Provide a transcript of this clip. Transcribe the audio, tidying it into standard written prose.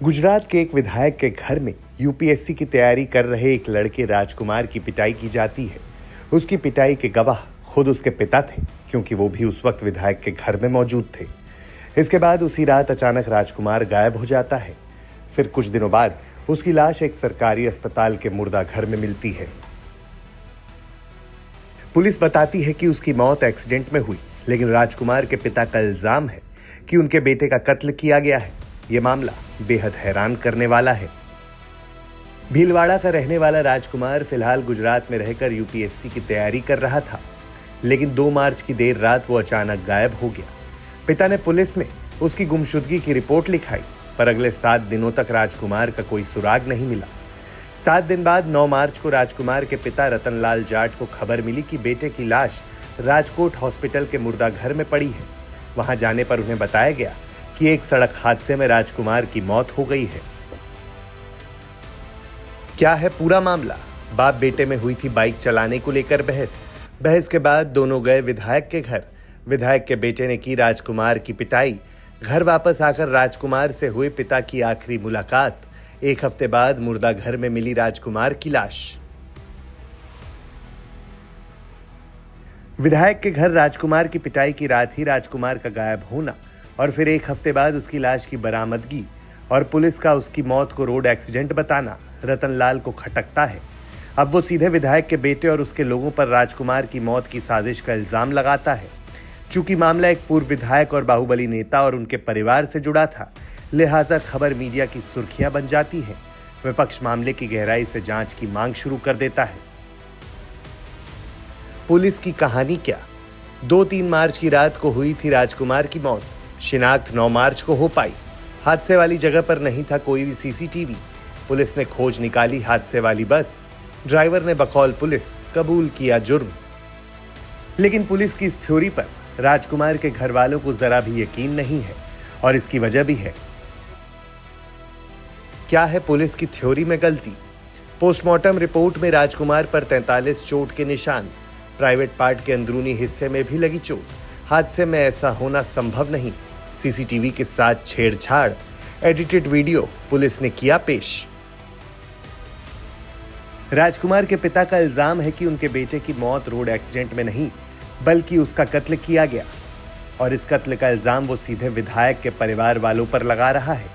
गुजरात के एक विधायक के घर में यूपीएससी की तैयारी कर रहे एक लड़के राजकुमार की पिटाई की जाती है। उसकी पिटाई के गवाह खुद उसके पिता थे, क्योंकि वो भी उस वक्त विधायक के घर में मौजूद थे। इसके बाद उसी रात अचानक राजकुमार गायब हो जाता है। फिर कुछ दिनों बाद उसकी लाश एक सरकारी अस्पताल के मुर्दा घर में मिलती है। पुलिस बताती है कि उसकी मौत एक्सीडेंट में हुई, लेकिन राजकुमार के पिता का इल्जाम है कि उनके बेटे का कत्ल किया गया है। यह मामला बेहद हैरान करने वाला है। भीलवाड़ा का रहने वाला राजकुमार फिलहाल गुजरात में रहकर यूपीएससी की तैयारी कर रहा था, लेकिन 2 मार्च की देर रात वो अचानक गायब हो गया। पिता ने पुलिस में उसकी गुमशुदगी की रिपोर्ट लिखाई, पर अगले 7 दिनों तक राजकुमार का कोई सुराग नहीं मिला। 7 दिन बाद 9 मार्च को राजकुमार के पिता रतनलाल जाट को खबर मिली कि बेटे की लाश राजकोट हॉस्पिटल के मुर्दा घर में पड़ी है। वहां जाने पर उन्हें बताया गया कि एक सड़क हादसे में राजकुमार की मौत हो गई है। क्या है पूरा मामला? बाप बेटे में हुई थी बाइक चलाने को लेकर बहस के बाद दोनों गए विधायक के घर। विधायक के बेटे ने की राजकुमार की पिटाई। घर वापस आकर राजकुमार से हुई पिता की आखिरी मुलाकात। 1 हफ्ते बाद मुर्दा घर में मिली राजकुमार की लाश। विधायक के घर राजकुमार की पिटाई की रात ही राजकुमार का गायब होना और फिर 1 हफ्ते बाद उसकी लाश की बरामदगी और पुलिस का उसकी मौत को रोड एक्सीडेंट बताना रतनलाल को खटकता है। अब वो सीधे विधायक के बेटे और उसके लोगों पर राजकुमार की मौत की साजिश का इल्जाम लगाता है। चूंकि मामला एक पूर्व विधायक और बाहुबली नेता और उनके परिवार से जुड़ा था, लिहाजा खबर मीडिया की सुर्खियां बन जाती है। विपक्ष मामले की गहराई से जांच की मांग शुरू कर देता है। पुलिस की कहानी क्या? 2-3 मार्च की रात को हुई थी राजकुमार की मौत। शिनाख्त 9 मार्च को हो पाई। हादसे वाली जगह पर नहीं था कोई भी सीसीटीवी। पुलिस ने खोज निकाली हादसे वाली बस। ड्राइवर ने बकौल पुलिस कबूल किया जुर्म। लेकिन पुलिस की इस थ्योरी पर राजकुमार के घर वालों को जरा भी यकीन नहीं है, और इसकी वजह भी है। क्या है पुलिस की थ्योरी में गलती? पोस्टमार्टम रिपोर्ट में राजकुमार पर 43 चोट के निशान, प्राइवेट पार्ट के अंदरूनी हिस्से में भी लगी चोट। हादसे में ऐसा होना संभव नहीं। सीसीटीवी के साथ छेड़छाड़, एडिटेड वीडियो पुलिस ने किया पेश। राजकुमार के पिता का इल्जाम है कि उनके बेटे की मौत रोड एक्सीडेंट में नहीं, बल्कि उसका कत्ल किया गया, और इस कत्ल का इल्जाम वो सीधे विधायक के परिवार वालों पर लगा रहा है।